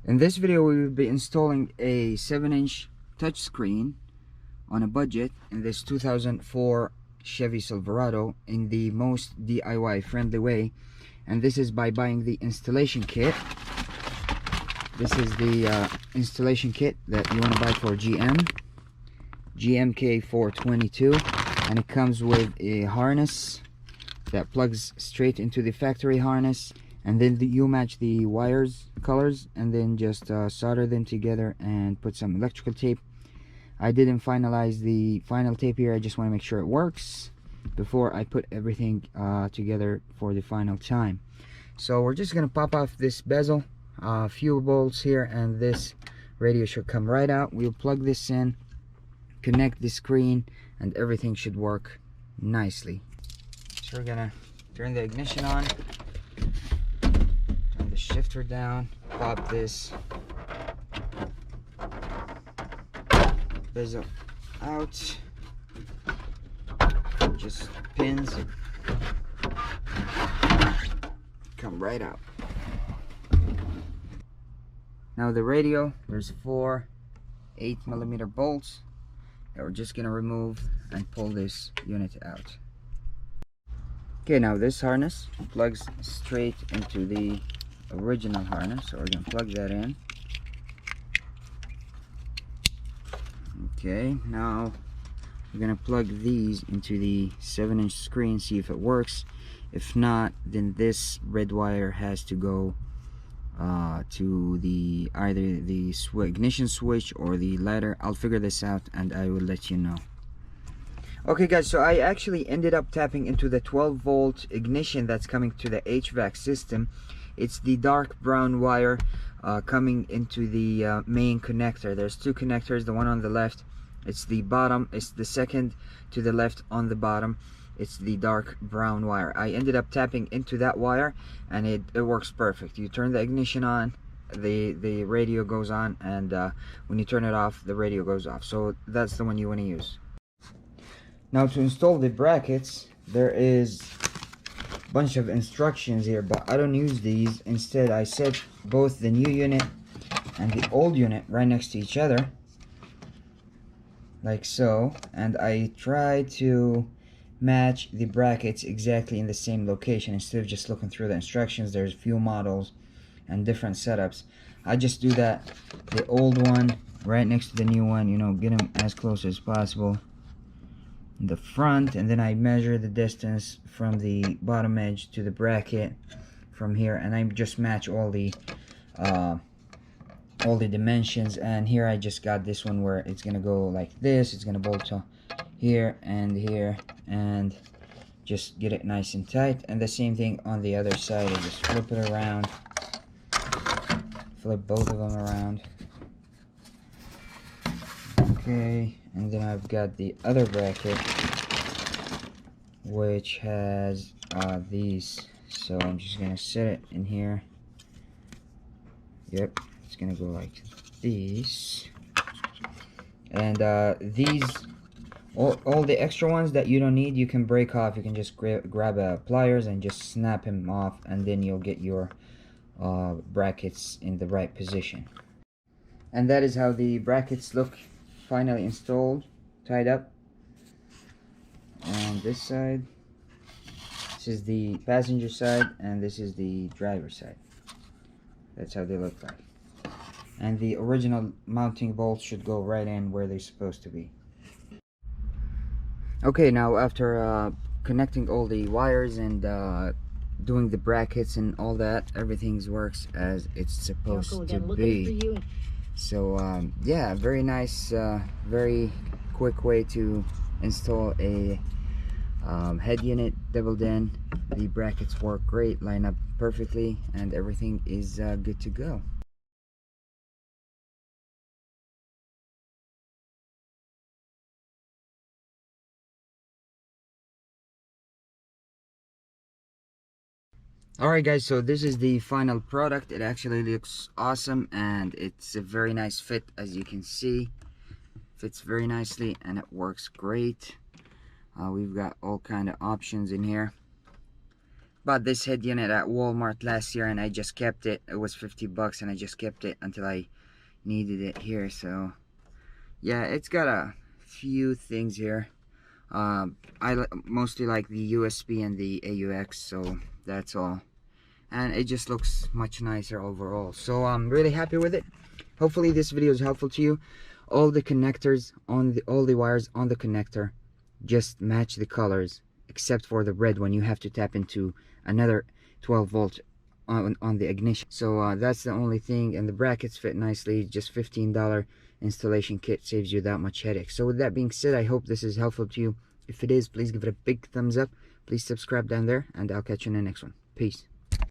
In this video, we will be installing a 7-inch touchscreen on a budget in this 2004 Chevy Silverado in the most DIY friendly way. And this is by buying the installation kit. This is the installation kit that you want to buy for GMK 422, and it comes with a harness that plugs straight into the factory harness, and then you match the wires colors and then just solder them together and put some electrical tape. I didn't finalize the final tape here. I just want to make sure it works before I put everything together for the final time. So we're just gonna pop off this bezel, few bolts here, and this radio should come right out. We'll plug this in, connect the screen, and everything should work nicely. So we're gonna turn the ignition on, turn the shifter down, pop this bezel out, just pins come right out. Now the radio, there's 4 8mm bolts that we're just gonna remove and pull this unit out. Okay, now this harness plugs straight into the original harness, so we're gonna plug that in. Okay, now we're gonna plug these into the 7-inch screen, see if it works. If not, then this red wire has to go to the either the ignition switch or the ladder. I'll figure this out and I will let you know. Okay guys, so I actually ended up tapping into the 12-volt ignition that's coming to the HVAC system. It's the dark brown wire coming into the main connector. There's 2 connectors. The one on the left, it's the bottom. It's the second to the left on the bottom. It's the dark brown wire. I ended up tapping into that wire and it works perfect. You turn the ignition on, the radio goes on, and when you turn it off, the radio goes off. So that's the one you want to use. Now to install the brackets, there is a bunch of instructions here, but I don't use these. Instead, I set both the new unit and the old unit right next to each other, like so, and I try to match the brackets exactly in the same location. Instead of just looking through the instructions, there's a few models and different setups. I just do that, the old one right next to the new one, you know, get them as close as possible in the front, and then I measure the distance from the bottom edge to the bracket from here, and I just match all the dimensions. And here I just got this one where it's gonna go like this. It's gonna bolt to here, and just get it nice and tight. And the same thing on the other side. I just flip it around, flip both of them around. Okay, and then I've got the other bracket which has these, so I'm just gonna set it in here. Yep, it's gonna go like this. And these, all the extra ones that you don't need, you can break off. You can just grab pliers and just snap them off, and then you'll get your brackets in the right position. And that is how the brackets look finally installed, tied up. On this side, this is the passenger side, and this is the driver side. That's how they look like. And the original mounting bolts should go right in where they're supposed to be. Okay, now after connecting all the wires and doing the brackets and all that, everything works as it's supposed to be. So yeah, very nice, very quick way to install a head unit, doubled in. The brackets work great, line up perfectly, and everything is good to go. Alright guys, so this is the final product. It actually looks awesome, and it's a very nice fit. As you can see, fits very nicely and it works great. We've got all kind of options in here. Bought this head unit at Walmart last year, and I just kept it. It was 50 bucks, and I just kept it until I needed it here. So yeah, it's got a few things here. I mostly like the USB and the AUX, so that's all. And it just looks much nicer overall, so I'm really happy with it. Hopefully this video is helpful to you. All the connectors on all the wires on the connector just match the colors, except for the red one. You have to tap into another 12 volt on the ignition. So that's the only thing, and the brackets fit nicely. Just $15 installation kit saves you that much headache. So with that being said, I hope this is helpful to you. If it is, please give it a big thumbs up. Please subscribe down there, and I'll catch you in the next one. Peace.